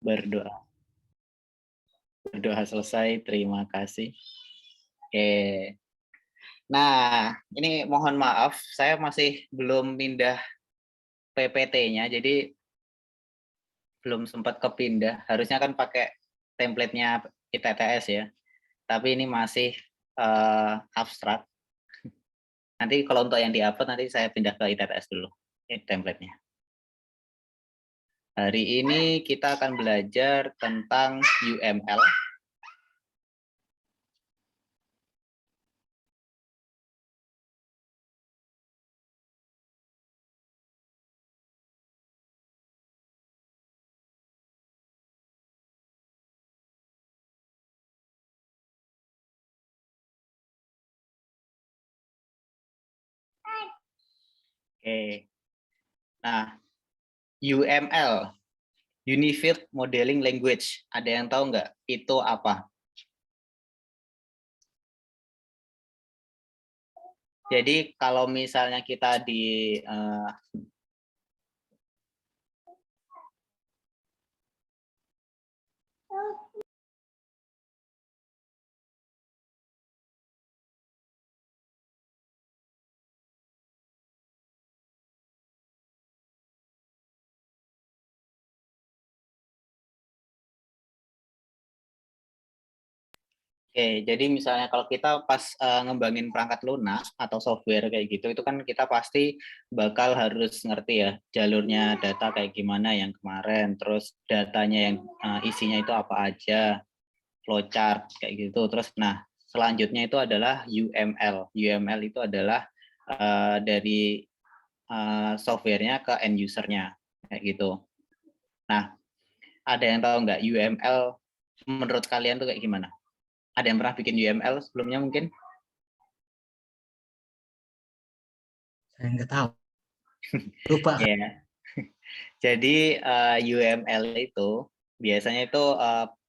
Berdoa. Berdoa selesai, terima kasih. Oke. Nah, ini mohon maaf, saya masih belum pindah PPT-nya, jadi belum sempat kepindah. Harusnya kan pakai template-nya ITTS ya, tapi ini masih abstrak. Nanti kalau untuk yang di-upload, nanti saya pindah ke ITTS dulu, ini template-nya. Hari ini kita akan belajar tentang UML. Oke. Nah, UML, Unified Modeling Language. Ada yang tahu nggak itu apa? Jadi kalau misalnya kita di Oke, jadi misalnya kalau kita pas ngembangin perangkat lunak atau software kayak gitu, itu kan kita pasti bakal harus ngerti ya jalurnya data kayak gimana yang kemarin, terus datanya yang isinya itu apa aja, flowchart kayak gitu. Terus, nah selanjutnya itu adalah UML. UML itu adalah dari softwarenya ke end usernya kayak gitu. Nah, ada yang tahu nggak UML menurut kalian tuh kayak gimana? Ada yang pernah bikin UML sebelumnya mungkin? Saya nggak tahu. Lupa. Ya. Jadi UML itu biasanya itu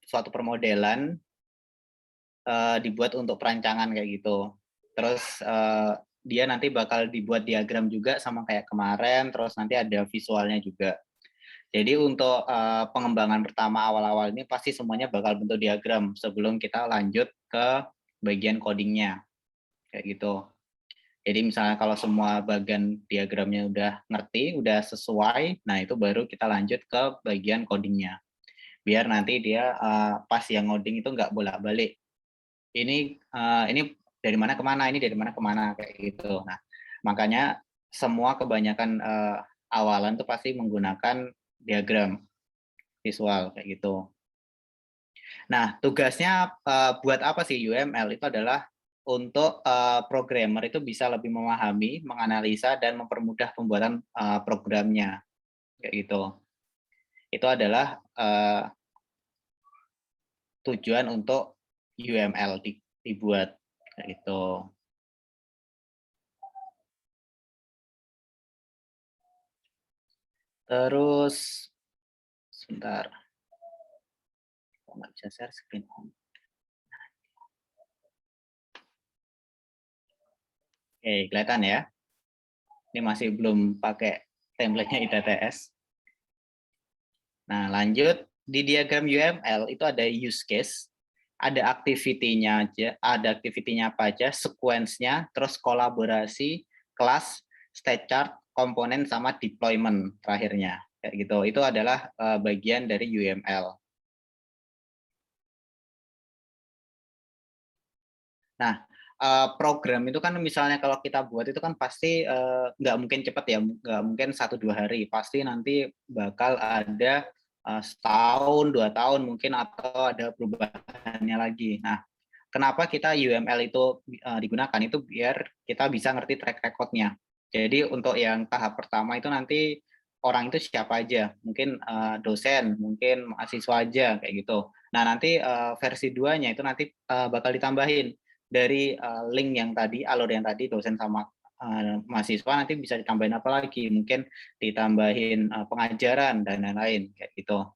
suatu permodelan dibuat untuk perancangan kayak gitu. Terus dia nanti bakal dibuat diagram juga sama kayak kemarin, terus nanti ada visualnya juga. Jadi untuk pengembangan pertama awal-awal ini pasti semuanya bakal bentuk diagram sebelum kita lanjut ke bagian codingnya kayak gitu. Jadi misalnya kalau semua bagian diagramnya udah ngerti, udah sesuai, nah itu baru kita lanjut ke bagian codingnya. Biar nanti dia pas yang ngoding itu nggak bolak-balik. Ini dari mana kemana, ini dari mana kemana kayak gitu. Nah makanya semua kebanyakan awalan tuh pasti menggunakan diagram visual kayak gitu. Nah, tugasnya buat apa sih UML? Itu adalah untuk programmer itu bisa lebih memahami, menganalisa, dan mempermudah pembuatan programnya. Kayak gitu. Itu adalah tujuan untuk UML dibuat. Kayak gitu. Terus, sebentar. Nggak bisa share screen. Oke, kelihatan ya. Ini masih belum pakai template-nya ITTS. Nah, lanjut. Di diagram UML itu ada use case, ada activity-nya aja, ada activity-nya apa aja, sequence-nya, terus kolaborasi, kelas, state chart, komponen, sama deployment terakhirnya. Kayak gitu. Itu adalah bagian dari UML. Nah, program itu kan misalnya kalau kita buat itu kan pasti nggak mungkin cepat ya, nggak mungkin 1-2 hari, pasti nanti bakal ada setahun 2 tahun mungkin atau ada perubahannya lagi. Nah, kenapa kita UML itu digunakan itu biar kita bisa ngerti track record-nya. Jadi untuk yang tahap pertama itu nanti orang itu siapa aja, mungkin dosen, mungkin mahasiswa aja kayak gitu. Nah nanti versi 2-nya itu nanti bakal ditambahin dari link yang tadi, alur yang tadi dosen sama mahasiswa, nanti bisa ditambahin apa lagi, mungkin ditambahin pengajaran dan lain-lain kayak gitu.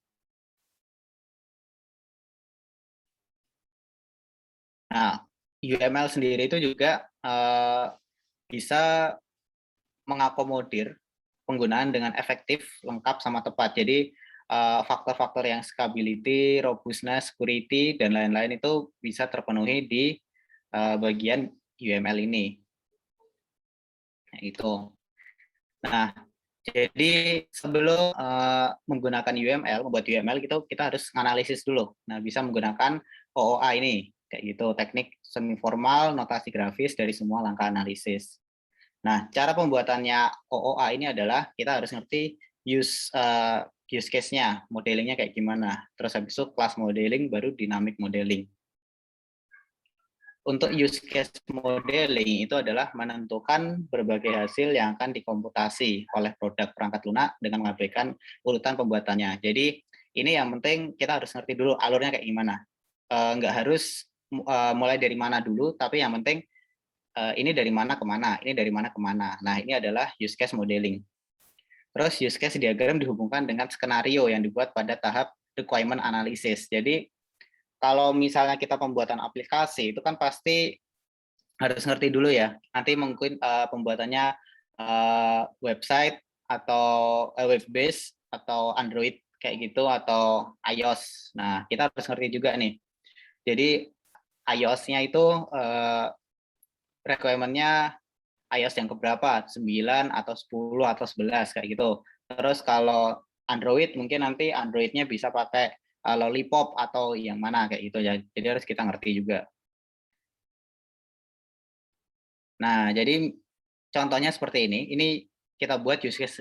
Nah, UML sendiri itu juga bisa mengakomodir penggunaan dengan efektif, lengkap, sama tepat. Jadi faktor-faktor yang scalability, robustness, security, dan lain-lain itu bisa terpenuhi di bagian UML ini. Nah, itu. Nah, jadi sebelum menggunakan UML, membuat UML kita harus analisis dulu. Nah, bisa menggunakan OOA ini, kayak gitu, teknik semi formal, notasi grafis dari semua langkah analisis. Nah, cara pembuatannya OOA ini adalah kita harus ngerti use case-nya, modelingnya kayak gimana. Terus habis itu class modeling, baru dynamic modeling. Untuk use case modeling itu adalah menentukan berbagai hasil yang akan dikomputasi oleh produk perangkat lunak dengan mengabaikan urutan pembuatannya. Jadi ini yang penting kita harus ngerti dulu alurnya kayak gimana. Nggak harus mulai dari mana dulu, tapi yang penting ini dari mana ke mana, ini dari mana ke mana. Nah, ini adalah use case modeling. Terus use case diagram dihubungkan dengan skenario yang dibuat pada tahap requirement analysis. Jadi kalau misalnya kita pembuatan aplikasi itu kan pasti harus ngerti dulu ya. Nanti mungkin pembuatannya website atau web based atau Android kayak gitu atau iOS. Nah, kita harus ngerti juga nih. Jadi iOS-nya itu requirement-nya iOS yang keberapa? 9 atau 10 atau 11 kayak gitu. Terus kalau Android mungkin nanti Android-nya bisa pakai Lollipop atau yang mana kayak gitu ya. Jadi harus kita ngerti juga. Nah, jadi contohnya seperti ini. Ini kita buat use case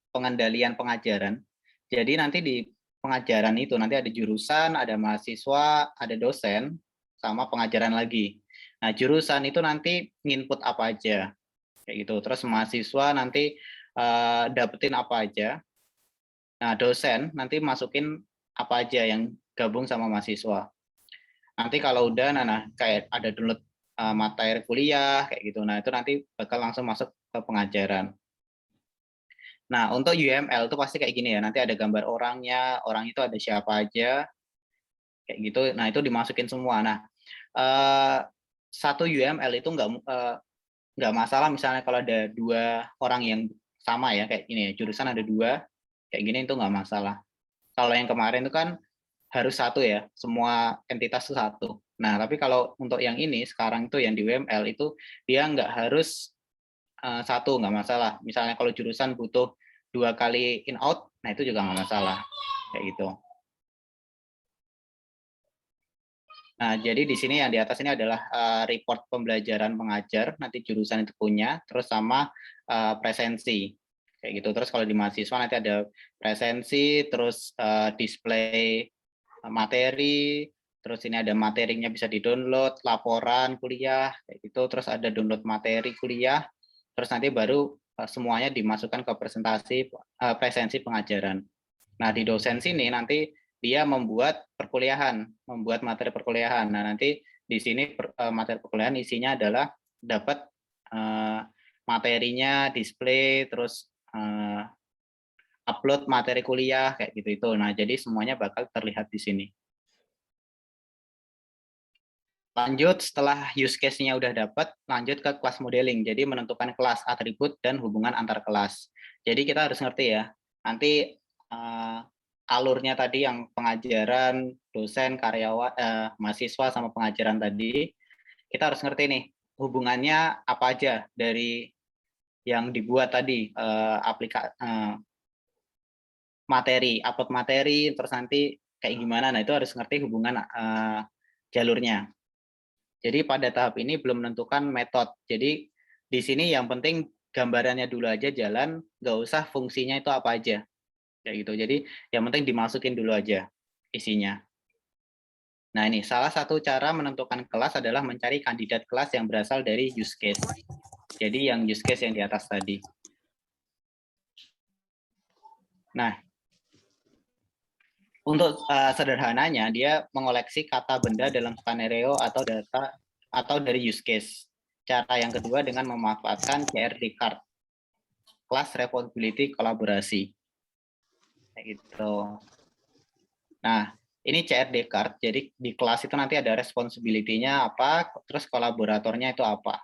pengendalian pengajaran. Jadi nanti di pengajaran itu nanti ada jurusan, ada mahasiswa, ada dosen, sama pengajaran lagi. Nah, jurusan itu nanti nginput apa aja, kayak gitu. Terus mahasiswa nanti dapetin apa aja. Nah, dosen nanti masukin apa aja yang gabung sama mahasiswa. Nanti kalau udah, nah kayak ada download materi kuliah kayak gitu. Nah, itu nanti bakal langsung masuk ke pengajaran. Nah, untuk UML itu pasti kayak gini ya. Nanti ada gambar orangnya, orang itu ada siapa aja, kayak gitu. Nah, itu dimasukin semua. Nah, satu UML itu nggak masalah misalnya kalau ada 2 orang yang sama ya, kayak gini, jurusan ada 2, kayak gini itu nggak masalah. Kalau yang kemarin itu kan harus 1 ya, semua entitas itu 1. Nah, tapi kalau untuk yang ini sekarang itu yang di UML itu dia nggak harus 1, nggak masalah. Misalnya kalau jurusan butuh 2 kali in out, nah itu juga nggak masalah, kayak gitu. Nah, jadi di sini yang di atas ini adalah report pembelajaran pengajar, nanti jurusan itu punya, terus sama presensi, kayak gitu. Terus kalau di mahasiswa nanti ada presensi, terus display materi, terus ini ada materinya bisa di-download, laporan kuliah, kayak gitu. Terus ada download materi kuliah, terus nanti baru semuanya dimasukkan ke presensi pengajaran. Nah, di dosen sini nanti dia membuat perkuliahan, membuat materi perkuliahan. Nah, nanti di sini materi perkuliahan isinya adalah dapat materinya, display, terus upload materi kuliah kayak gitu itu. Nah, jadi semuanya bakal terlihat di sini. Lanjut setelah use case-nya udah dapat, lanjut ke class modeling. Jadi menentukan kelas, atribut, dan hubungan antar kelas. Jadi kita harus ngerti ya. Nanti alurnya tadi yang pengajaran, dosen, karyawan, mahasiswa sama pengajaran tadi, kita harus ngerti nih hubungannya apa aja dari yang dibuat tadi materi, upload materi, terus nanti kayak gimana. Nah, itu harus ngerti hubungan jalurnya. Jadi pada tahap ini belum menentukan metode. Jadi di sini yang penting gambarannya dulu aja jalan, nggak usah fungsinya itu apa aja. Kayak gitu. Jadi yang penting dimasukin dulu aja isinya. Nah, ini salah satu cara menentukan kelas adalah mencari kandidat kelas yang berasal dari use case. Jadi yang use case yang di atas tadi. Nah, untuk sederhananya dia mengoleksi kata benda dalam skenario atau data atau dari use case. Cara yang kedua dengan memanfaatkan CRD card, class responsibility kolaborasi. Kayak gitu. Nah, ini CRD card. Jadi di kelas itu nanti ada responsibility-nya apa, terus kolaboratornya itu apa.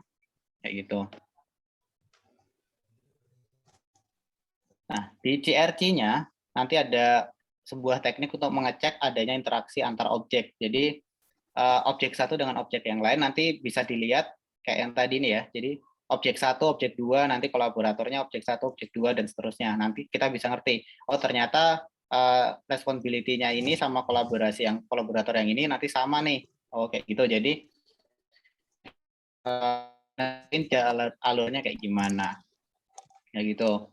Kayak gitu. Nah, di CRC-nya nanti ada sebuah teknik untuk mengecek adanya interaksi antar objek. Jadi objek satu dengan objek yang lain nanti bisa dilihat kayak yang tadi ini ya. Jadi objek satu, objek dua, nanti kolaboratornya objek satu, objek dua, dan seterusnya. Nanti kita bisa ngerti, oh ternyata responsibility-nya ini sama kolaborator yang ini nanti sama nih. Oh kayak gitu. Jadi nanti alurnya kayak gimana. Ya gitu.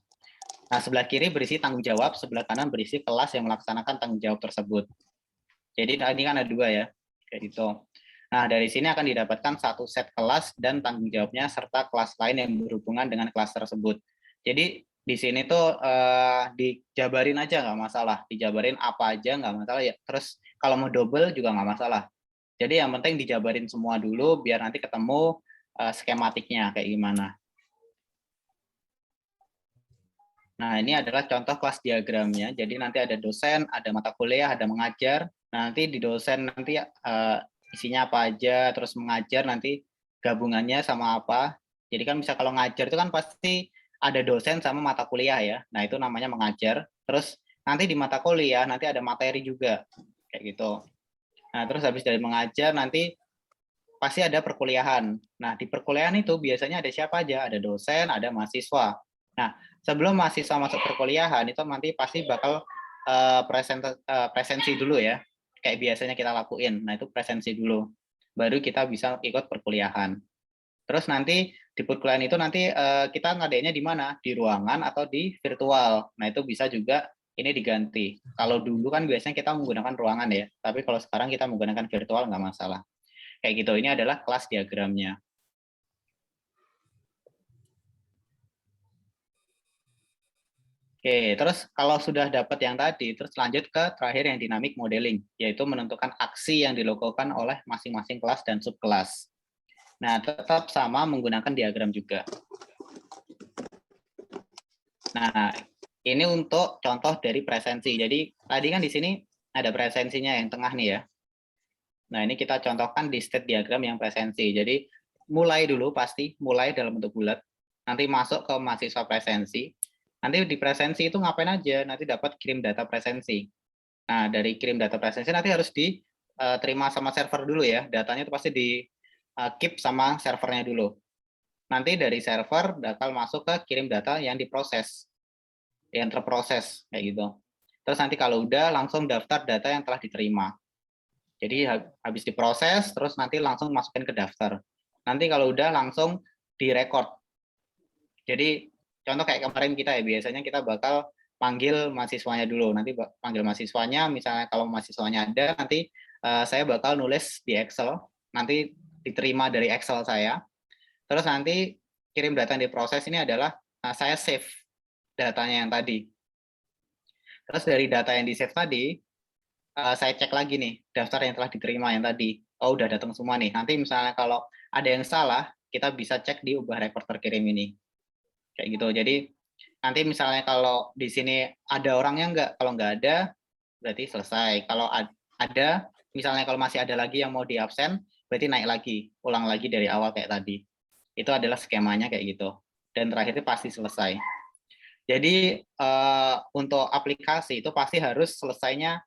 Nah, sebelah kiri berisi tanggung jawab, sebelah kanan berisi kelas yang melaksanakan tanggung jawab tersebut. Jadi ini kan ada dua ya, kayak gitu. Nah, dari sini akan didapatkan satu set kelas dan tanggung jawabnya serta kelas lain yang berhubungan dengan kelas tersebut. Jadi di sini tuh dijabarin aja nggak masalah, dijabarin apa aja nggak masalah ya. Terus kalau mau double juga nggak masalah. Jadi yang penting dijabarin semua dulu biar nanti ketemu skematiknya kayak gimana. Nah, ini adalah contoh kelas diagramnya. Jadi nanti ada dosen, ada mata kuliah, ada mengajar. Nah, nanti di dosen nanti isinya apa aja, terus mengajar nanti gabungannya sama apa. Jadi kan bisa kalau ngajar itu kan pasti ada dosen sama mata kuliah ya. Nah, itu namanya mengajar. Terus nanti di mata kuliah nanti ada materi juga. Kayak gitu. Nah, terus habis dari mengajar nanti pasti ada perkuliahan. Nah, di perkuliahan itu biasanya ada siapa aja? Ada dosen, ada mahasiswa. Nah, sebelum mahasiswa masuk perkuliahan itu nanti pasti bakal presensi dulu ya. Kayak biasanya kita lakuin. Nah, itu presensi dulu. Baru kita bisa ikut perkuliahan. Terus nanti di perkuliahan itu nanti kita ngadainnya di mana? Di ruangan atau di virtual. Nah, itu bisa juga ini diganti. Kalau dulu kan biasanya kita menggunakan ruangan ya. Tapi kalau sekarang kita menggunakan virtual nggak masalah. Kayak gitu, ini adalah kelas diagramnya. Oke, terus kalau sudah dapat yang tadi, terus lanjut ke terakhir yang dynamic modeling, yaitu menentukan aksi yang dilakukan oleh masing-masing kelas dan subkelas. Nah, tetap sama menggunakan diagram juga. Nah, ini untuk contoh dari presensi. Jadi, tadi kan di sini ada presensinya yang tengah nih ya. Nah, ini kita contohkan di state diagram yang presensi. Jadi, mulai dulu pasti, mulai dalam bentuk bulat. Nanti masuk ke mahasiswa presensi. Nanti di presensi itu ngapain aja? Nanti dapat kirim data presensi. Nah, dari kirim data presensi nanti harus diterima sama server dulu ya. Datanya itu pasti di keep sama servernya dulu. Nanti dari server bakal masuk ke kirim data yang diproses, yang terproses kayak gitu. Terus nanti kalau udah langsung daftar data yang telah diterima. Jadi habis diproses, terus nanti langsung masukin ke daftar. Nanti kalau udah langsung direkord. Jadi contoh kayak kemarin kita ya, biasanya kita bakal panggil mahasiswanya dulu. Nanti panggil mahasiswanya, misalnya kalau mahasiswanya ada, nanti saya bakal nulis di Excel. Nanti diterima dari Excel saya. Terus nanti kirim data yang diproses ini adalah saya save datanya yang tadi. Terus dari data yang di-save tadi, saya cek lagi nih daftar yang telah diterima yang tadi. Oh, udah datang semua nih. Nanti misalnya kalau ada yang salah, kita bisa cek di ubah rekor terkirim ini. Kayak gitu. Jadi nanti misalnya kalau di sini ada orangnya enggak, kalau enggak ada berarti selesai. Kalau ada, misalnya kalau masih ada lagi yang mau di absen, berarti naik lagi, ulang lagi dari awal kayak tadi. Itu adalah skemanya kayak gitu. Dan terakhir itu pasti selesai. Jadi untuk aplikasi itu pasti harus selesainya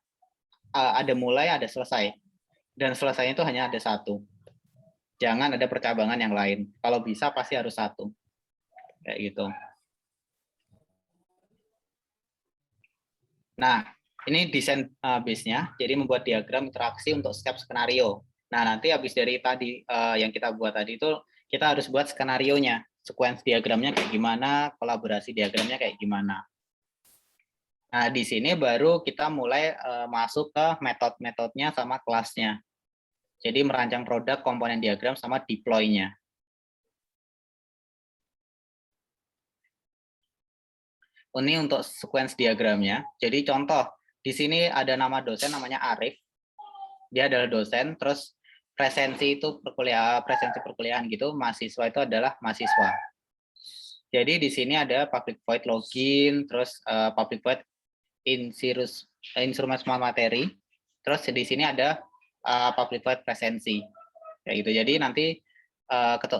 ada mulai, ada selesai. Dan selesainya itu hanya ada satu. Jangan ada percabangan yang lain. Kalau bisa pasti harus satu. Kayak gitu. Nah, ini desain base-nya. Jadi membuat diagram interaksi untuk setiap skenario. Nah, nanti habis dari tadi yang kita buat tadi itu, kita harus buat skenario-nya. Sequence diagramnya kayak gimana, kolaborasi diagramnya kayak gimana. Nah, di sini baru kita mulai masuk ke metode-metodenya sama kelasnya. Jadi merancang produk, komponen diagram, sama deploy-nya. Ini untuk sequence diagramnya. Jadi contoh, di sini ada nama dosen namanya Arif. Dia adalah dosen, terus presensi itu presensi perkuliahan gitu, mahasiswa itu adalah mahasiswa. Jadi di sini ada public void login, terus public void instrument small materi, terus di sini ada public void presensi. Kayak gitu. Jadi nanti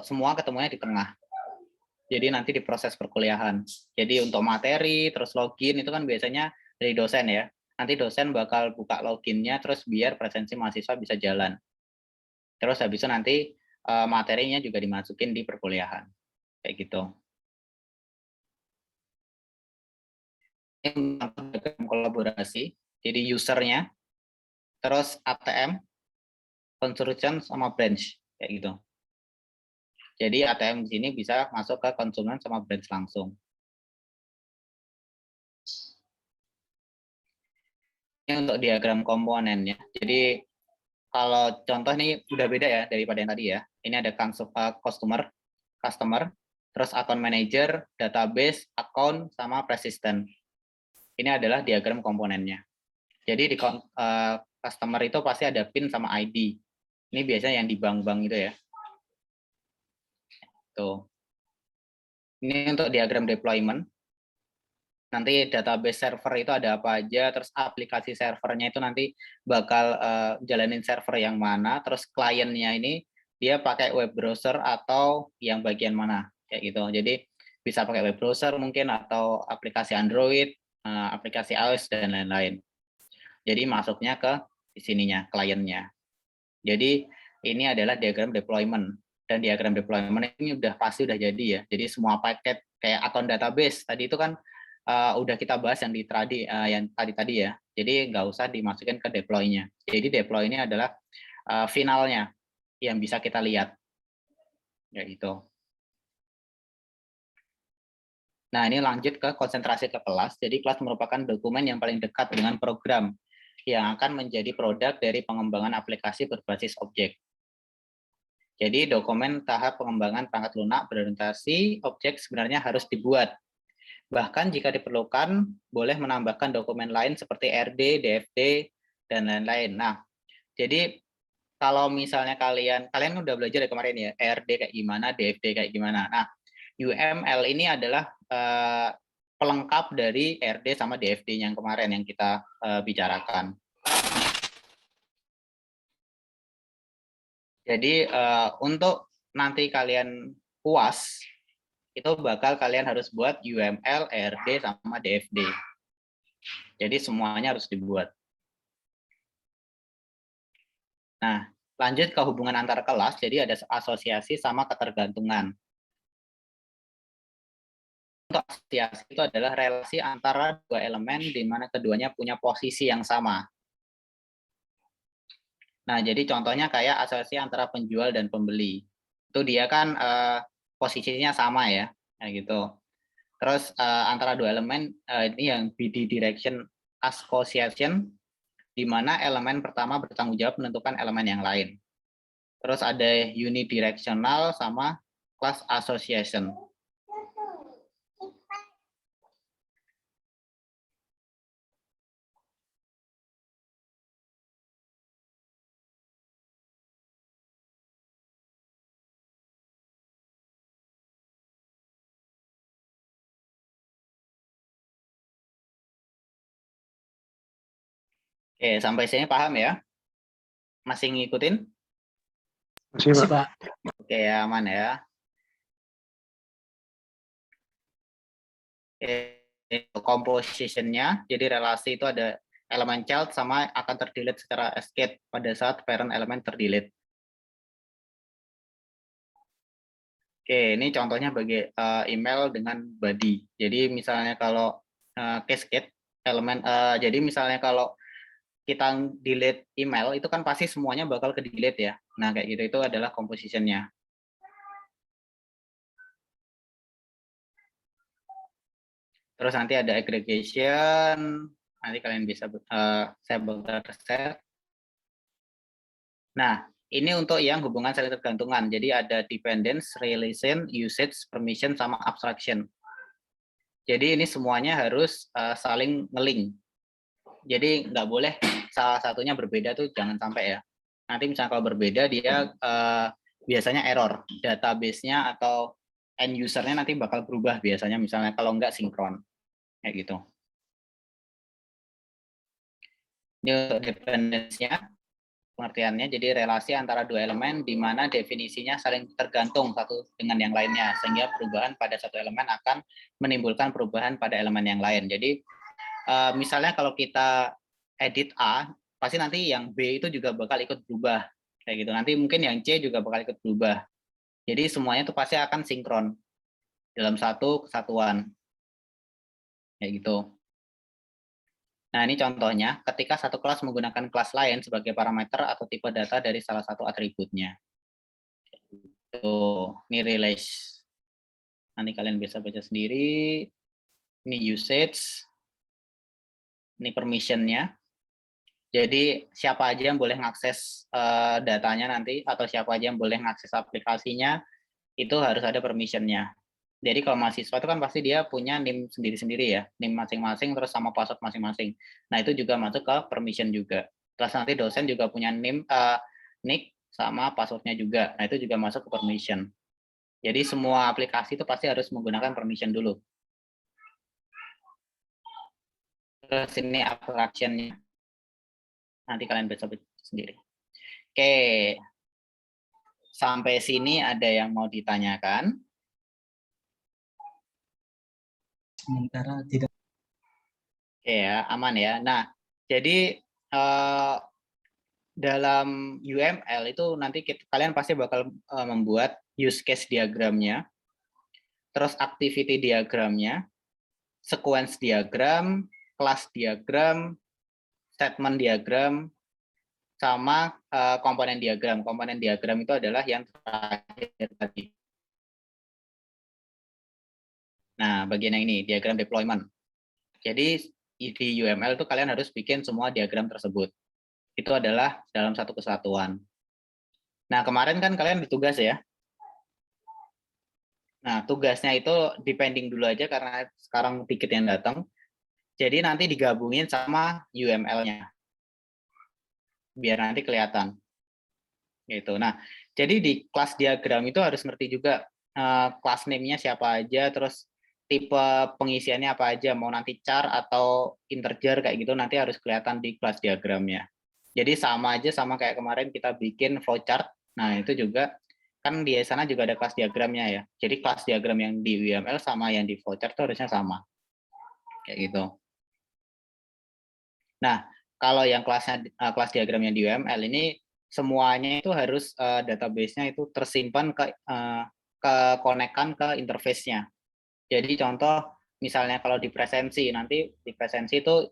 semua ketemunya di tengah. Jadi nanti di proses perkuliahan. Jadi untuk materi, terus login itu kan biasanya dari dosen ya. nanti dosen bakal buka loginnya terus biar presensi mahasiswa bisa jalan. Terus habis itu nanti materinya juga dimasukin di perkuliahan. Kayak gitu. Ini kolaborasi, jadi usernya, terus ATM, consortium sama branch, kayak gitu. Jadi ATM di sini bisa masuk ke konsumen sama branch langsung. Ini untuk diagram komponennya. Jadi kalau contoh ini udah beda ya daripada yang tadi ya. Ini ada customer, terus account manager, database, account, sama persistent. Ini adalah diagram komponennya. Jadi di customer itu pasti ada PIN sama ID. Ini biasanya yang di bank-bank itu ya. Tuh. Ini untuk diagram deployment. Nanti database server itu ada apa aja, terus aplikasi servernya itu nanti bakal jalanin server yang mana, terus kliennya ini dia pakai web browser atau yang bagian mana, kayak gitu. Jadi bisa pakai web browser mungkin atau aplikasi Android, aplikasi iOS dan lain-lain. Jadi masuknya ke sininya, kliennya. Jadi ini adalah diagram deployment. Dan diagram deployment ini pasti udah jadi ya. Jadi semua paket kayak account database tadi itu kan udah kita bahas yang di yang tadi ya. Jadi nggak usah dimasukin ke deploy-nya. Jadi deploy ini adalah finalnya yang bisa kita lihat. Ya gitu. Nah, ini lanjut ke konsentrasi ke kelas. Jadi kelas merupakan dokumen yang paling dekat dengan program yang akan menjadi produk dari pengembangan aplikasi berbasis objek. Jadi dokumen tahap pengembangan perangkat lunak berorientasi objek sebenarnya harus dibuat. Bahkan jika diperlukan, boleh menambahkan dokumen lain seperti RD, DFD, dan lain-lain. Nah, jadi kalau misalnya kalian udah belajar dari kemarin ya, RD kayak gimana, DFD kayak gimana. Nah, UML ini adalah pelengkap dari RD sama DFD yang kemarin yang kita bicarakan. Jadi untuk nanti kalian puas, itu bakal kalian harus buat UML, RD, sama DFD. Jadi semuanya harus dibuat. Nah, lanjut ke hubungan antar kelas, jadi ada asosiasi sama ketergantungan. Untuk asosiasi itu adalah relasi antara dua elemen di mana keduanya punya posisi yang sama. Nah, jadi contohnya kayak asosiasi antara penjual dan pembeli. Itu dia kan posisinya sama ya, gitu. Terus antara dua elemen ini yang bidirection association, di mana elemen pertama bertanggung jawab menentukan elemen yang lain. Terus ada unidirectional sama class association. Oke, sampai sini paham ya? Masih ngikutin? Masih, Pak. Oke, aman ya. Composition-nya, jadi relasi itu ada elemen child sama akan terdelete secara escape pada saat parent elemen terdelete. Oke, ini contohnya bagi email dengan body. Jadi misalnya kalau cascade elemen, jadi misalnya kalau kita delete email itu kan pasti semuanya bakal ke delete ya. Nah kayak gitu itu adalah composition-nya. Terus nanti ada aggregation, nanti kalian bisa saya bakal set. Nah, ini untuk yang hubungan saling tergantungan. Jadi ada dependence, relation, usage, permission, sama abstraction. Jadi ini semuanya harus saling nge-link. Jadi nggak boleh salah satunya berbeda tuh, jangan sampai ya. Nanti misalnya kalau berbeda dia biasanya error. Database-nya atau end user-nya nanti bakal berubah biasanya misalnya kalau nggak sinkron. Kayak gitu. Ini untuk dependence-nya. Pengertiannya jadi relasi antara dua elemen di mana definisinya saling tergantung satu dengan yang lainnya sehingga perubahan pada satu elemen akan menimbulkan perubahan pada elemen yang lain. Jadi misalnya kalau kita edit A, pasti nanti yang B itu juga bakal ikut berubah kayak gitu. Nanti mungkin yang C juga bakal ikut berubah. Jadi semuanya itu pasti akan sinkron dalam satu kesatuan kayak gitu. Nah, ini contohnya ketika satu kelas menggunakan kelas lain sebagai parameter atau tipe data dari salah satu atributnya. Tuh, ini relation. Nanti kalian bisa baca sendiri. Ini usage. Ini permission-nya. Jadi siapa aja yang boleh mengakses datanya nanti, atau siapa aja yang boleh mengakses aplikasinya, itu harus ada permission-nya. Jadi kalau mahasiswa itu kan pasti dia punya NIM sendiri-sendiri ya, NIM masing-masing terus sama password masing-masing. Nah itu juga masuk ke permission juga. Terus nanti dosen juga punya NIM, nick sama passwordnya juga. Nah itu juga masuk ke permission. Jadi semua aplikasi itu pasti harus menggunakan permission dulu. Terus ini abstraction-nya. Nanti kalian bisa baca sendiri. Oke, sampai sini ada yang mau ditanyakan? Sementara tidak. Oke ya, aman ya. Nah, jadi dalam UML itu nanti kalian pasti bakal membuat use case diagramnya, terus activity diagramnya, sequence diagram, class diagram, statement diagram, sama komponen diagram. Komponen diagram itu adalah yang terakhir tadi. Nah, bagian yang ini, diagram deployment. Jadi di UML itu kalian harus bikin semua diagram tersebut. Itu adalah dalam satu kesatuan. Nah, kemarin kan kalian bertugas ya. Nah, tugasnya itu depending dulu aja karena sekarang dikit yang datang. Jadi nanti digabungin sama UML-nya. Biar nanti kelihatan. Gitu. Nah, jadi di kelas diagram itu harus ngerti juga kelas name-nya siapa aja, terus tipe pengisiannya apa aja, mau nanti char atau integer kayak gitu nanti harus kelihatan di kelas diagramnya. Jadi sama aja sama kayak kemarin kita bikin flowchart. Nah, itu juga kan di sana juga ada kelas diagramnya ya. Jadi kelas diagram yang di UML sama yang di flowchart itu harusnya sama. Kayak gitu. Nah, kalau yang kelas diagramnya di UML ini semuanya itu harus database-nya itu tersimpan ke konekkan ke interface-nya. Jadi contoh misalnya kalau di presensi, nanti di presensi itu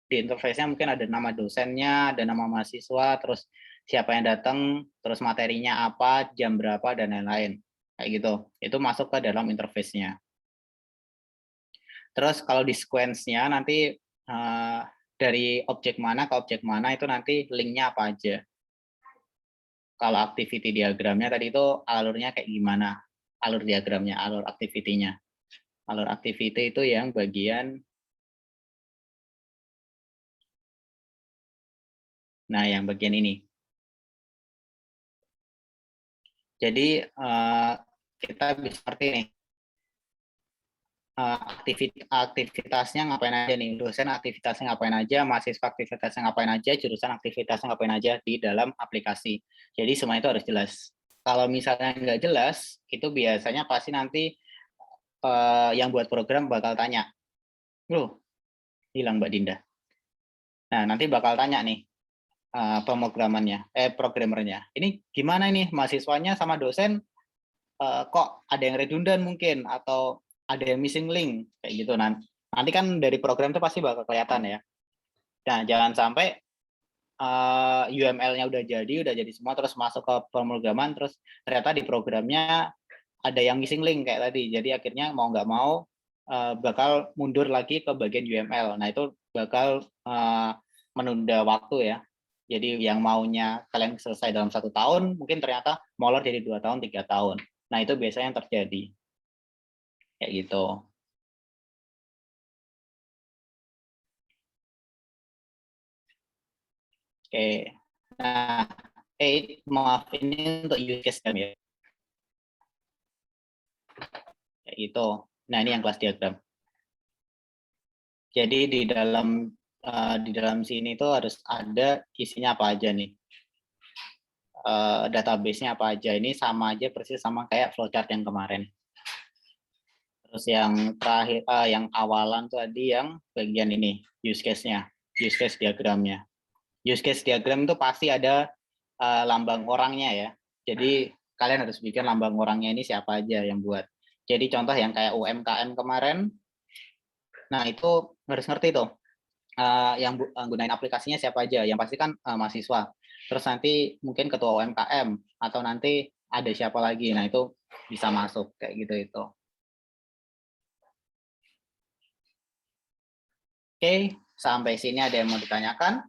di interface-nya mungkin ada nama dosennya, ada nama mahasiswa, terus siapa yang datang, terus materinya apa, jam berapa, dan lain-lain. Kayak gitu. Itu masuk ke dalam interface-nya. Terus kalau di sequence-nya nanti dari objek mana ke objek mana itu nanti link-nya apa aja. Kalau activity diagramnya tadi itu alurnya kayak gimana? Alur diagramnya, alur activity-nya. Alur activity itu yang bagian, nah yang bagian ini. Jadi kita bisa seperti ini. Aktivitasnya ngapain aja nih, dosen aktivitasnya ngapain aja, mahasiswa aktivitasnya ngapain aja, jurusan aktivitasnya ngapain aja di dalam aplikasi. Jadi semua itu harus jelas. Kalau misalnya nggak jelas, itu biasanya pasti nanti yang buat program bakal tanya, loh, hilang Mbak Dinda. Nah, nanti bakal tanya nih programmernya. Ini gimana nih mahasiswanya sama dosen kok ada yang redundant mungkin atau ada yang missing link kayak gitu. Nanti kan dari program itu pasti bakal kelihatan ya. Nah, jangan sampai UML-nya udah jadi semua terus masuk ke pemrograman terus ternyata di programnya ada yang missing link kayak tadi. Jadi akhirnya mau nggak mau bakal mundur lagi ke bagian UML. Nah, itu bakal menunda waktu ya. Jadi yang maunya kalian selesai dalam 1 tahun, mungkin ternyata molor jadi 2 tahun, 3 tahun. Nah, itu biasanya yang terjadi. Kayak gitu. Oke. Nah, maaf ini untuk use case ya. Kayak gitu. Nah, ini yang kelas diagram. Jadi di dalam sini itu harus ada isinya apa aja nih. Database-nya apa aja. Ini sama aja persis sama kayak flowchart yang kemarin. Terus yang terakhir, yang awalan tadi yang bagian ini, use case-nya. use case diagramnya. Use case diagram itu pasti ada lambang orangnya ya. Jadi kalian harus bikin lambang orangnya ini siapa aja yang buat. Jadi contoh yang kayak UMKM kemarin, nah itu harus ngerti tuh yang gunain aplikasinya siapa aja. Yang pasti kan mahasiswa. Terus nanti mungkin ketua UMKM atau nanti ada siapa lagi. Nah itu bisa masuk kayak gitu itu. Oke, sampai sini ada yang mau ditanyakan?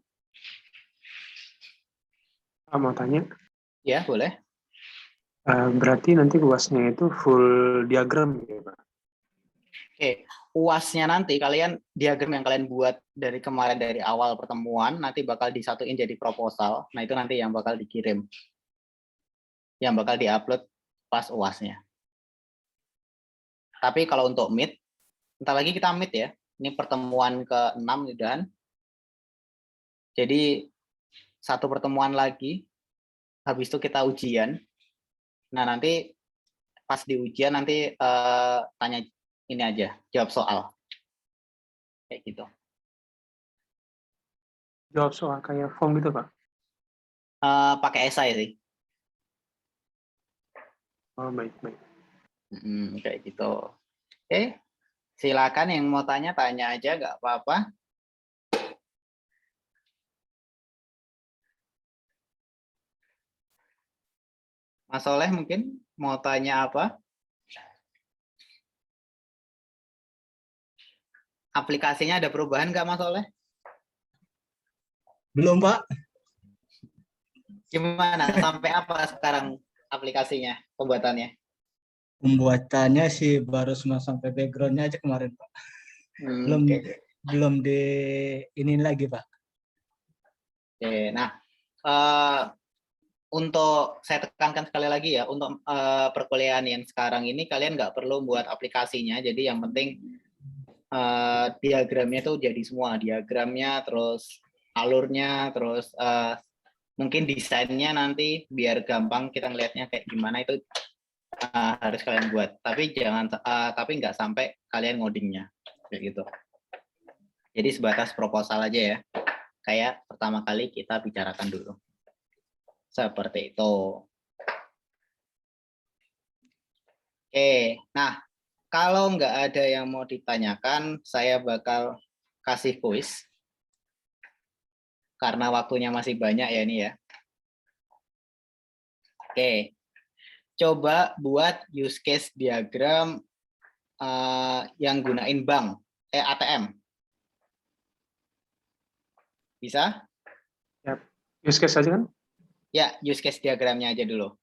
Mau tanya, Ya, boleh. berarti nanti UASnya itu full diagram ya, Pak? Oke, UASnya nanti kalian diagram yang kalian buat dari kemarin dari awal pertemuan nanti bakal disatuin jadi proposal. Nah, itu nanti yang bakal dikirim. Yang bakal diupload pas UASnya. Tapi kalau untuk Meet, entar lagi kita Meet ya. Ini pertemuan ke-6 udahan. Jadi satu pertemuan lagi, habis itu kita ujian. Nah, nanti pas di ujian nanti tanya ini aja, jawab soal. Kayak gitu. Jawab soal kayak form gitu, Pak? Pakai esai sih. Oh, baik. Kayak gitu. Oke, silakan yang mau tanya aja, nggak apa-apa. Mas Soleh mungkin mau tanya apa? Aplikasinya ada perubahan nggak Mas Soleh? Belum, Pak. Gimana? Sampai apa sekarang aplikasinya, pembuatannya? Pembuatannya sih baru cuma sampai background-nya aja kemarin, Pak. Oke. Belum di ini lagi, Pak. Oke, nah untuk saya tekankan sekali lagi ya, untuk perkuliahan yang sekarang ini kalian nggak perlu buat aplikasinya, jadi yang penting diagramnya tuh jadi semua, diagramnya, terus alurnya, terus mungkin desainnya nanti biar gampang kita ngelihatnya kayak gimana itu harus kalian buat, tapi tapi nggak sampai kalian ngodingnya kayak gitu. Jadi sebatas proposal aja ya, kayak pertama kali kita bicarakan dulu. Seperti itu. Oke, nah kalau nggak ada yang mau ditanyakan, saya bakal kasih kuis. Karena waktunya masih banyak ya ini ya. Oke, coba buat use case diagram yang gunain bank, ATM. Bisa? Ya, use case aja kan? Ya, use case diagramnya aja dulu.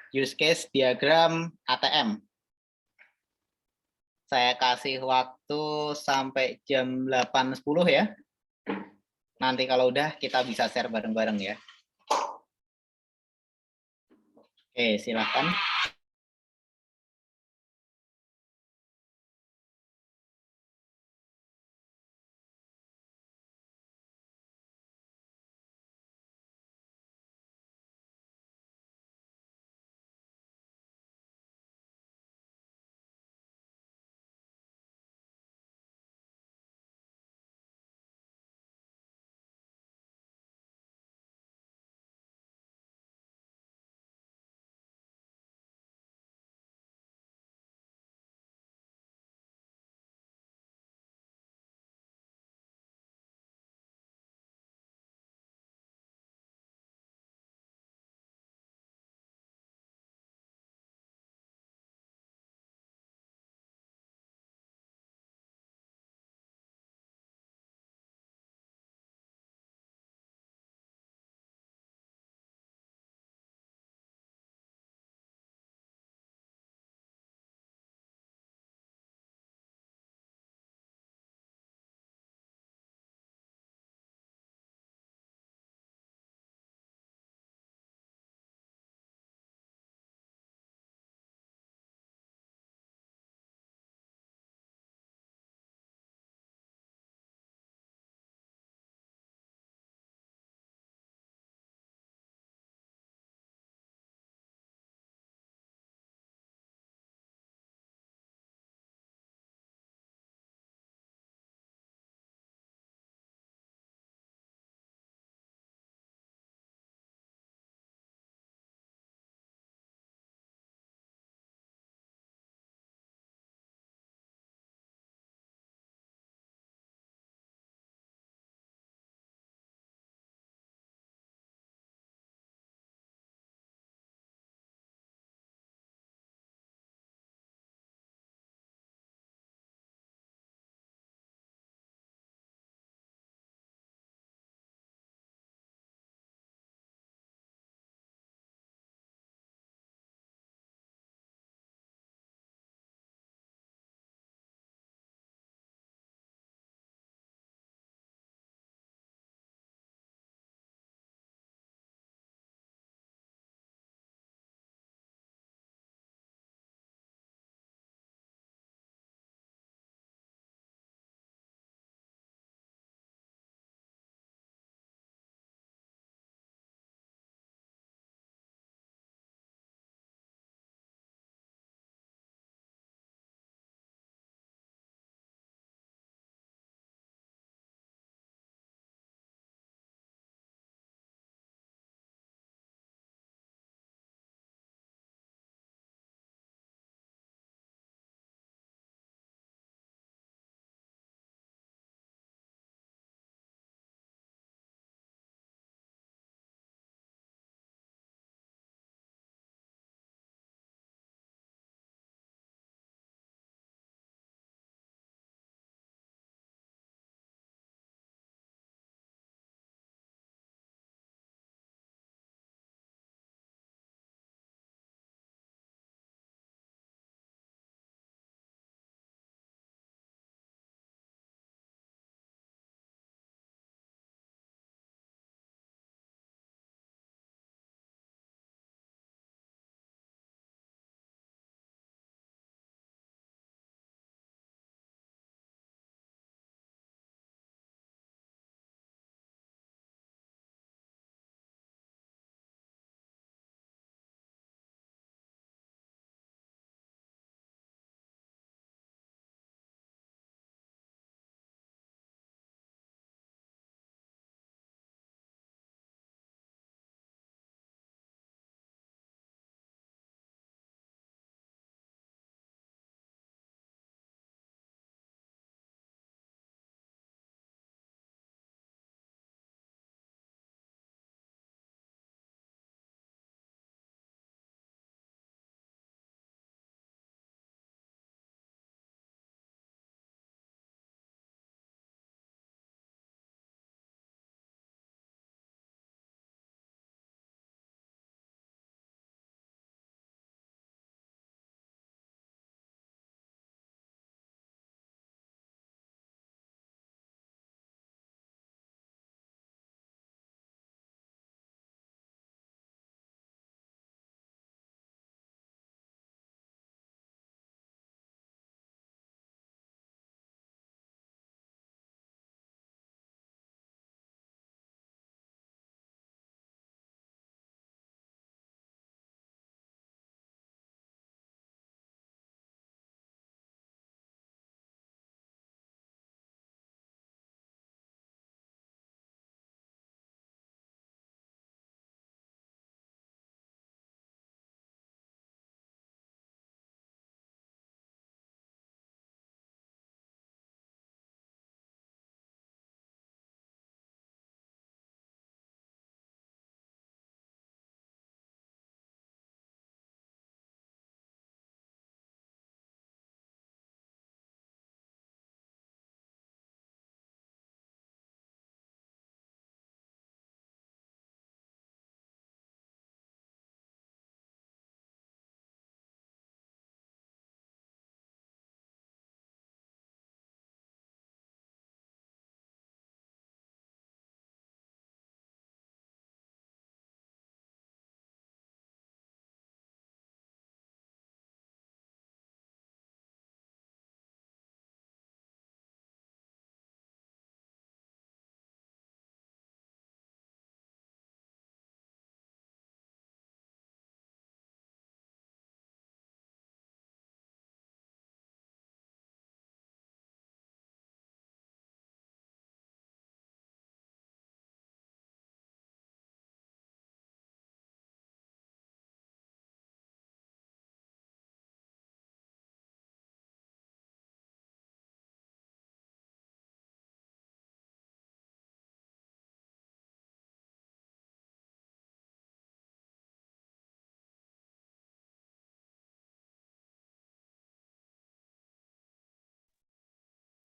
Use case diagram ATM. Saya kasih waktu sampai jam 8.10 ya. Nanti kalau udah kita bisa share bareng-bareng ya. Oke, silakan.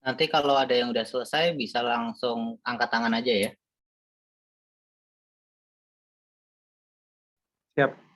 Nanti kalau ada yang udah selesai bisa langsung angkat tangan aja ya. Siap.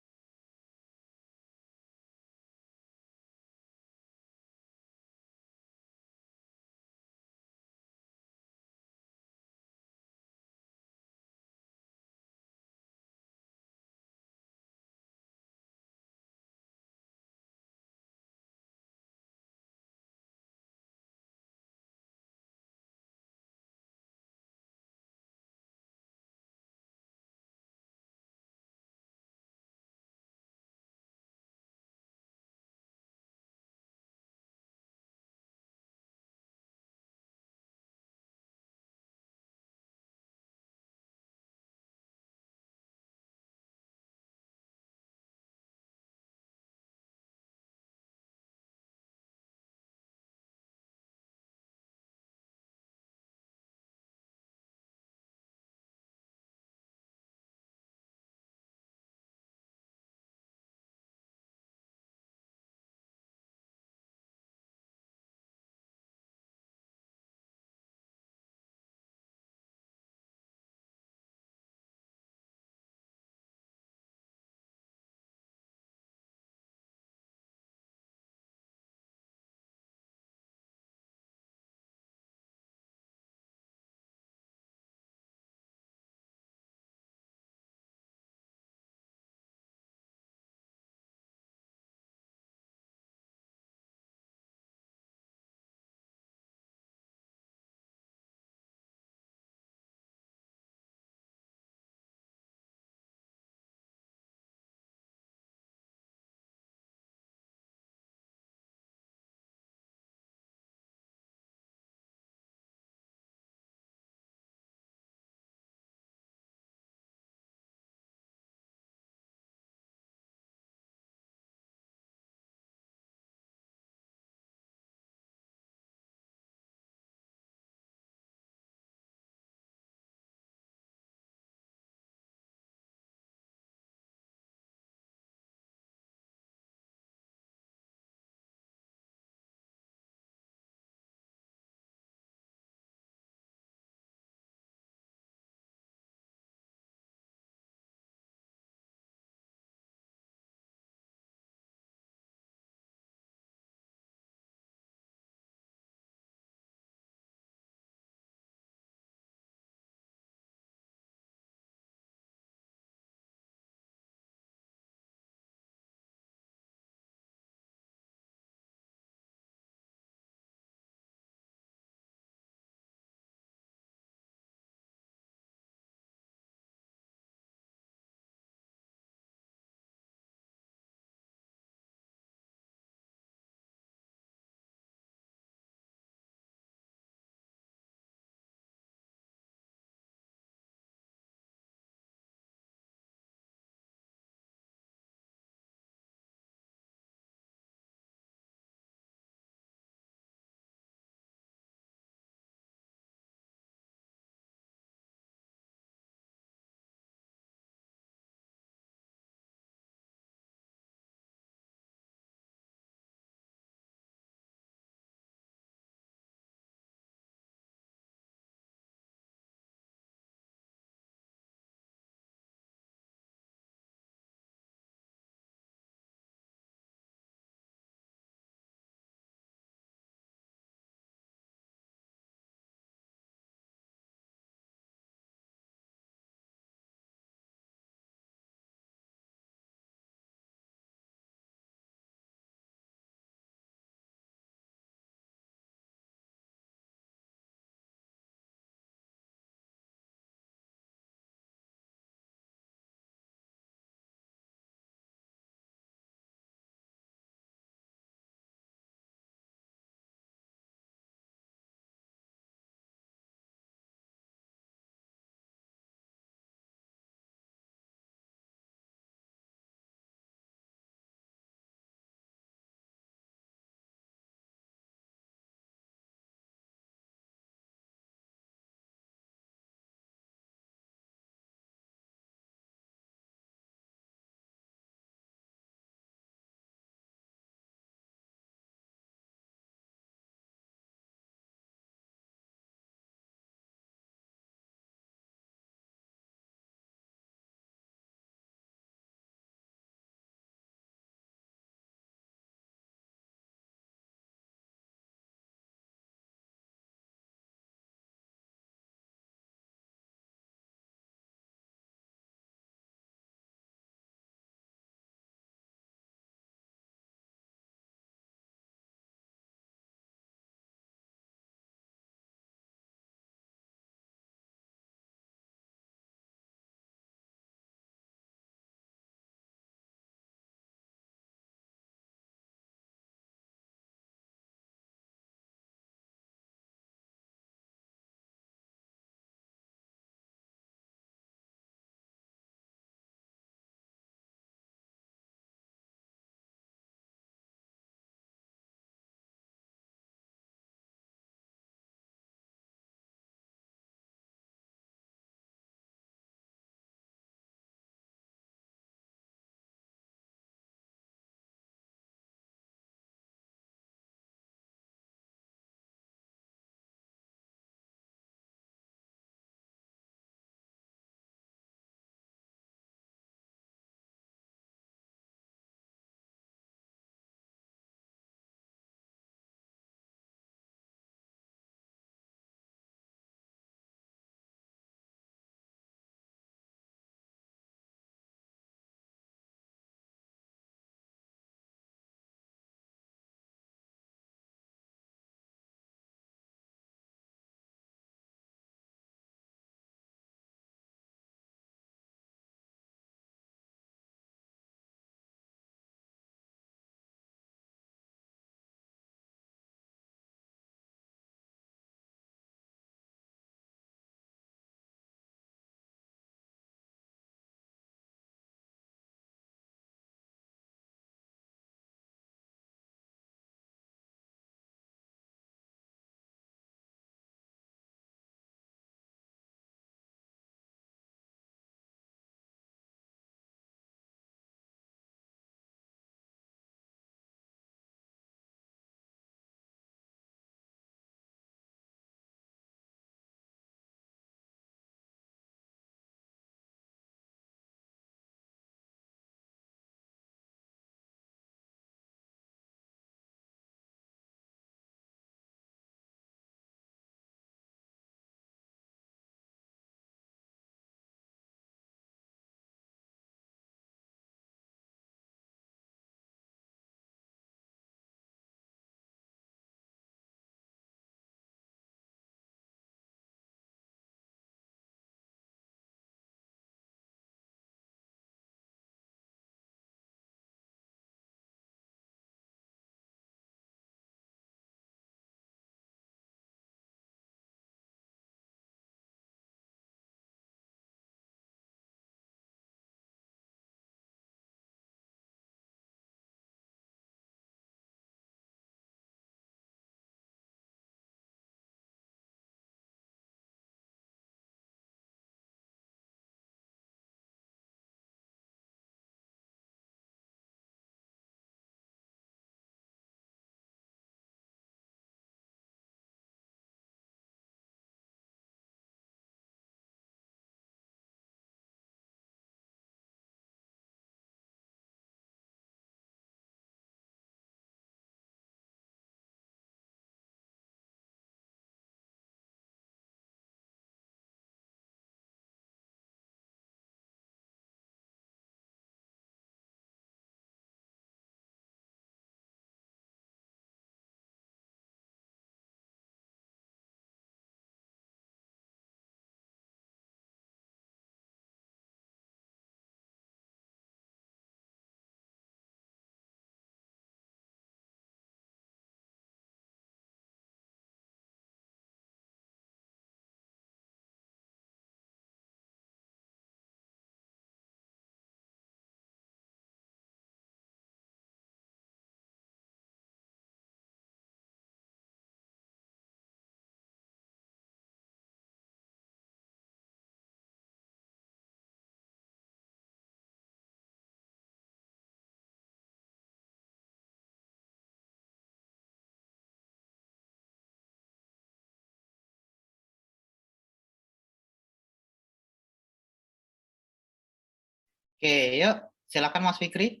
Oke, yuk silakan Mas Fikri.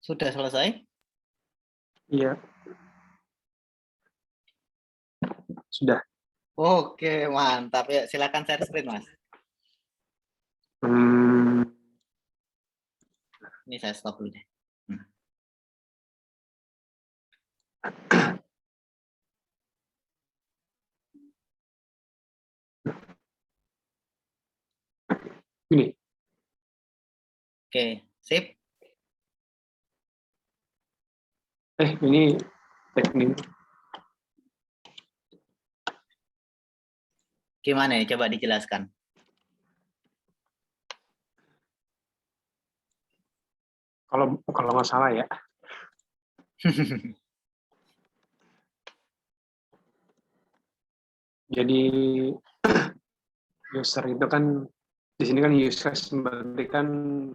Sudah selesai? Iya, sudah. Oke, mantap. Ya, silakan share screen, Mas. Hmm, Ini saya stop dulu deh. ini. Oke, sip. Ini teknik. Gimana ya? Coba dijelaskan. Kalau nggak salah ya. Jadi user itu kan di sini kan users berarti kan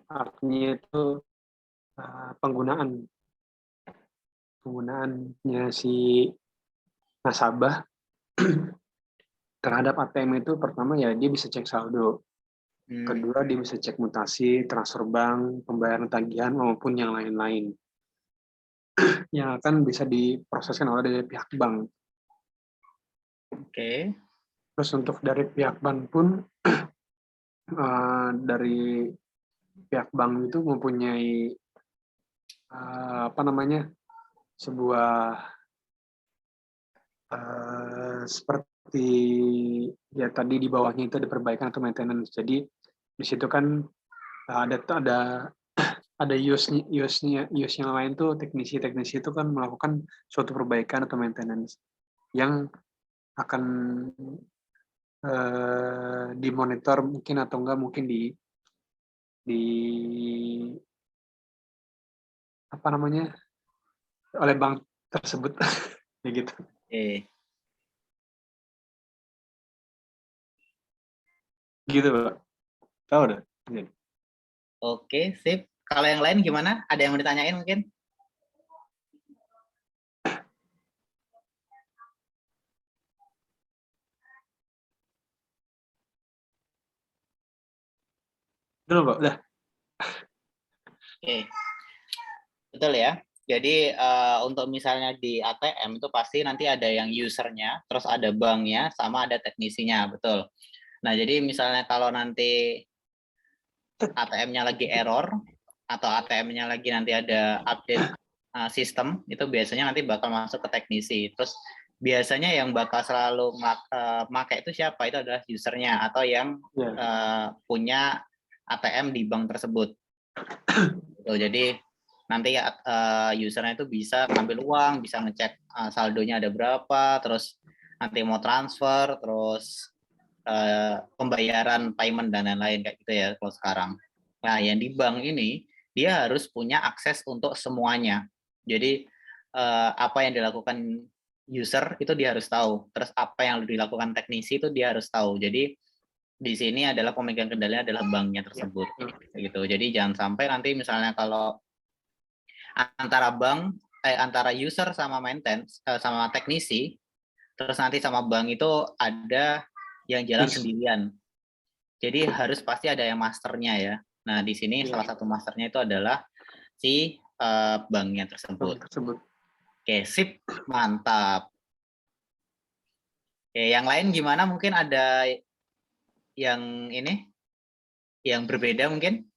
artinya itu penggunaannya si nasabah terhadap ATM itu pertama ya dia bisa cek saldo, kedua dia bisa cek mutasi, transfer bank, pembayaran tagihan maupun yang lain-lain yang akan bisa diproseskan oleh dari pihak bank. Oke. Terus untuk dari pihak bank pun dari pihak bank itu mempunyai sebuah seperti ya tadi di bawahnya itu ada perbaikan atau maintenance. Jadi di situ kan ada use yang lain tuh teknisi itu kan melakukan suatu perbaikan atau maintenance yang akan dimonitor mungkin atau enggak mungkin di apa namanya oleh bank tersebut ya gitu. Oke. Gitu, Pak. Tahu udah. Oke, sip. Kalau yang lain gimana? Ada yang mau ditanyain mungkin? Dulu, Pak. Udah. Oke. Betul ya. Jadi untuk misalnya di ATM itu pasti nanti ada yang usernya, terus ada banknya, sama ada teknisinya, betul. Nah, jadi misalnya kalau nanti ATM-nya lagi error, atau ATM-nya lagi nanti ada update sistem, itu biasanya nanti bakal masuk ke teknisi. Terus biasanya yang bakal selalu pakai itu siapa? Itu adalah usernya, atau yang punya ATM di bank tersebut. Jadi nanti usernya itu bisa ngambil uang, bisa ngecek saldonya ada berapa, terus nanti mau transfer, terus pembayaran payment dan lain-lain kayak gitu ya kalau sekarang. Nah, yang di bank ini dia harus punya akses untuk semuanya. Jadi apa yang dilakukan user itu dia harus tahu. Terus apa yang dilakukan teknisi itu dia harus tahu. Jadi di sini adalah pemegang kendalinya adalah banknya tersebut. Gitu. Jadi jangan sampai nanti misalnya kalau antara user sama maintenance sama teknisi, terus nanti sama bank itu ada yang jalan sendirian. Jadi harus pasti ada yang masternya ya. Nah, di sini salah satu masternya itu adalah si banknya tersebut. Oke, sip, mantap. Oke, yang lain gimana? Mungkin ada yang ini, yang berbeda mungkin?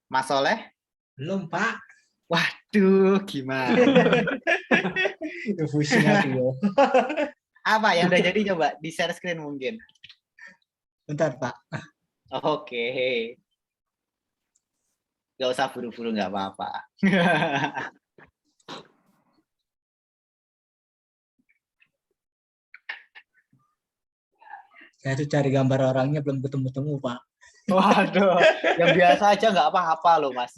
Mas Soleh? Belum, Pak. Waduh, gimana? Pusing aku ya. Apa yang udah jadi coba di share screen mungkin? Bentar, Pak. Oke. Gak usah buru-buru, nggak apa-apa. Saya tuh cari gambar orangnya belum ketemu-temu, Pak. Waduh, yang biasa aja nggak apa-apa loh, Mas.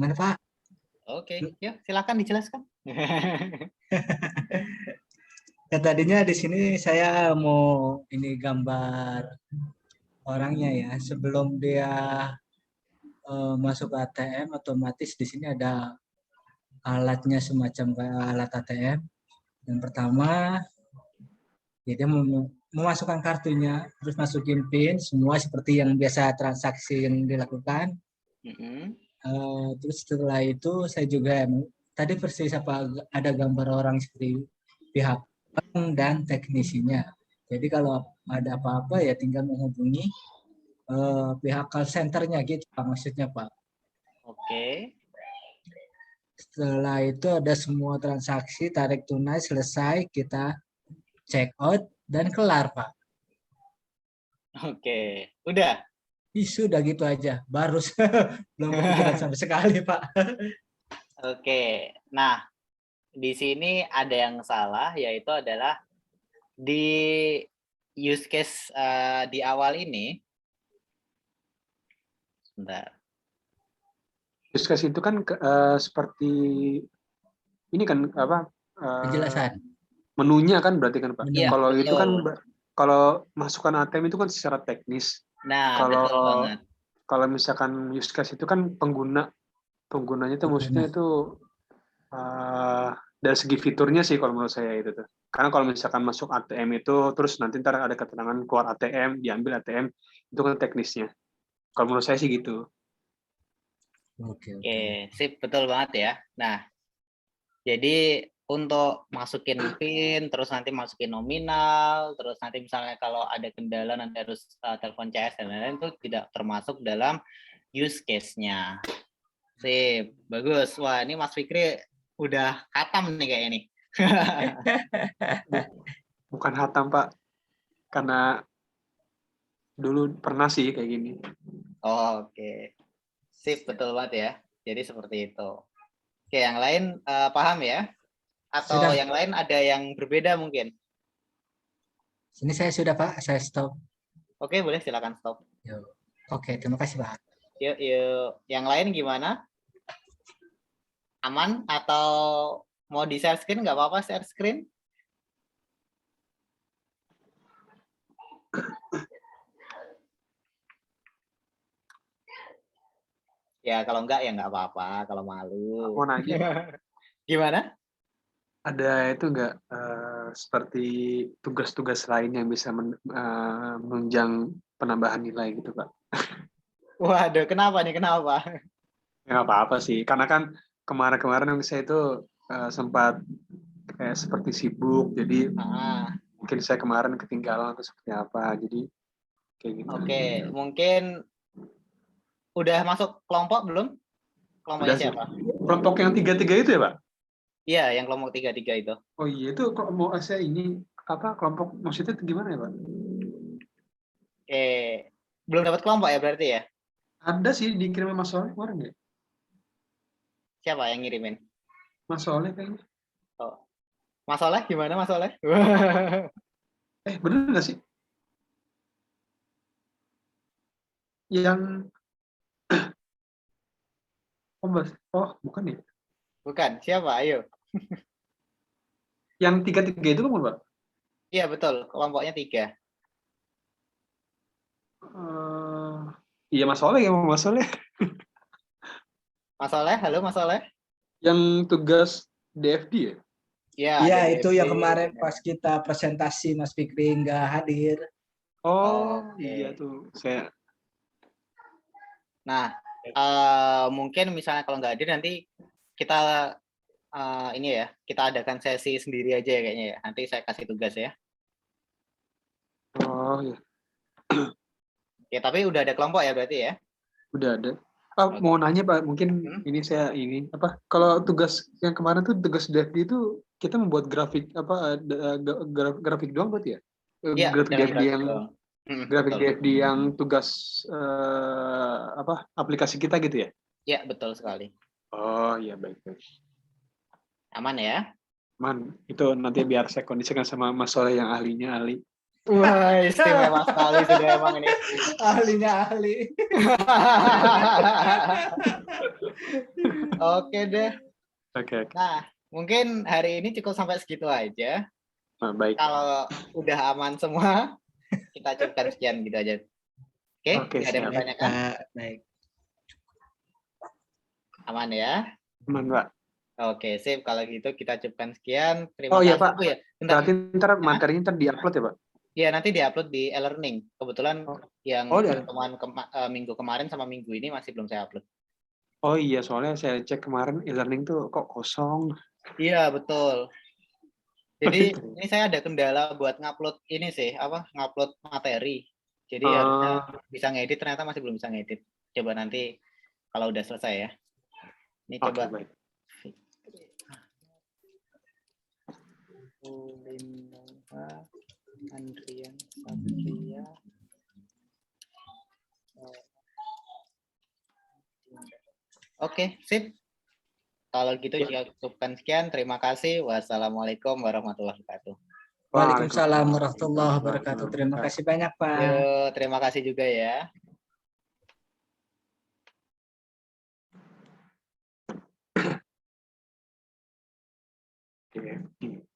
Gimana Pak? Oke, ya silakan dijelaskan. Ya, tadinya di sini saya mau ini gambar orangnya ya. Sebelum dia masuk ATM, otomatis di sini ada alatnya semacam kayak alat ATM. Yang pertama, ya dia memasukkan kartunya, terus masukin PIN, semua seperti yang biasa transaksi yang dilakukan. Terus setelah itu saya juga tadi persis apa ada gambar orang seperti pihak bank dan teknisinya. Jadi kalau ada apa-apa ya tinggal menghubungi pihak call center-nya gitu Pak, maksudnya Pak. Oke. Setelah itu ada semua transaksi tarik tunai selesai, kita check out dan kelar Pak. Oke, udah. Sudah gitu aja, baru belum kepikiran sama sekali Pak. Oke, nah di sini ada yang salah, yaitu adalah di use case di awal ini. Sebentar. Use case itu kan seperti ini kan apa? Penjelasan. Menunya kan berarti kan Pak. Iya, Kalau betul. itu kan kalau masukkan ATM itu kan secara teknis. Nah, betul banget. Kalau misalkan use case itu kan penggunanya itu maksudnya itu dari segi fiturnya sih kalau menurut saya itu tuh. Karena kalau misalkan masuk ATM itu terus nanti ntar ada keterangan keluar ATM, diambil ATM, itu kan teknisnya. Kalau menurut saya sih gitu. Oke, sip, betul banget ya. Nah, jadi untuk masukin PIN, terus nanti masukin nominal, terus nanti misalnya kalau ada kendala nanti harus telepon CS dan lain-lain, itu tidak termasuk dalam use case-nya. Sip, bagus. Wah, ini Mas Fikri udah hatam nih kayaknya nih. Bukan hatam Pak, karena dulu pernah sih kayak gini. Oke, sip, betul banget ya. Jadi seperti itu. Oke, yang lain paham ya? Atau sudah. Yang lain ada yang berbeda mungkin? Sini saya sudah Pak, saya stop. Oke, boleh silakan stop. Oke, terima kasih Pak. Yuk. Yang lain gimana? Aman atau mau di share screen? Nggak apa-apa share screen. Ya kalau enggak ya nggak apa-apa. Kalau malu. Mau nanya. Gimana? Ada itu enggak seperti tugas-tugas lain yang bisa menunjang penambahan nilai gitu Pak? Waduh, kenapa nih? Kenapa? Ya nggak apa-apa sih, karena kan kemarin-kemarin saya itu sempat kayak seperti sibuk, jadi mungkin saya kemarin ketinggalan atau seperti apa, jadi kayak gitu. Oke, mungkin udah masuk kelompok belum? Kelompoknya siapa? Kelompok yang 3-3 itu ya Pak? Iya, yang kelompok 3-3 itu. Oh iya, itu mau saya ini apa kelompok maksudnya itu gimana ya Pak? Belum dapat kelompok ya berarti ya? Ada sih dikirim Mas Soleh kemarin ya? Siapa yang ngirimin? Mas Soleh kayaknya. Oh. Mas Soleh gimana Mas Soleh? Bener nggak sih? Yang bukan ya? Bukan, siapa? Ayo. Yang 3-3 itu kan Pak? Iya betul, kelompoknya 3. Iya Mas Soleh ya Mas Soleh. Mas Soleh, halo Mas Soleh. Yang tugas DFD ya? Iya, itu yang kemarin pas kita presentasi Mas Fikri nggak hadir. Iya tuh saya. Nah, mungkin misalnya kalau nggak hadir nanti kita ini ya, kita adakan sesi sendiri aja ya kayaknya ya. Nanti saya kasih tugas ya. Oh iya. Ya, tapi udah ada kelompok ya berarti ya? Udah ada. Mau nanya Pak, mungkin ini saya apa? Kalau tugas yang kemarin tuh tugas DFD itu kita membuat grafik apa? Grafik doang berarti ya? Iya. Grafik DFD yang tugas apa? Aplikasi kita gitu ya? Iya betul sekali. Oh iya baik. Aman ya? Aman. Itu nanti biar saya kondisikan sama Mas Soleh yang ahlinya ahli. Wah, istimewa sekali sudah emang ini. Ahlinya ahli. Oke deh. Oke. Nah, mungkin hari ini cukup sampai segitu aja. Nah, baik. Kalau udah aman semua, kita cukupkan sekian gitu aja. Oke, Oke, nggak ada yang siap. Baik, pertanyaan? Pak. Baik. Aman ya? Aman, Pak. Oke, sip. Kalau gitu kita cukupkan sekian. Terima Oh iya, kasih. Pak. Oh ya, bentar. Berarti ntar materinya ntar di-upload ya, Pak? Ya, nanti diupload di e-learning. Kebetulan yang Oh, iya. pertemuan minggu kemarin sama minggu ini masih belum saya upload. Oh iya, soalnya saya cek kemarin e-learning tuh kok kosong. Iya, betul. Jadi ini saya ada kendala buat ngupload ini sih, ngupload materi. Jadi harusnya bisa ngedit, ternyata masih belum bisa ngedit. Coba nanti kalau udah selesai ya. Ini coba. Baik. Andrian Satria. Oke, sip. Kalau gitu cukupkan sekian. Terima kasih. Wassalamualaikum warahmatullahi wabarakatuh. Waalaikumsalam warahmatullahi wabarakatuh. Terima kasih banyak, Pak. Yo, terima kasih juga ya. Oke.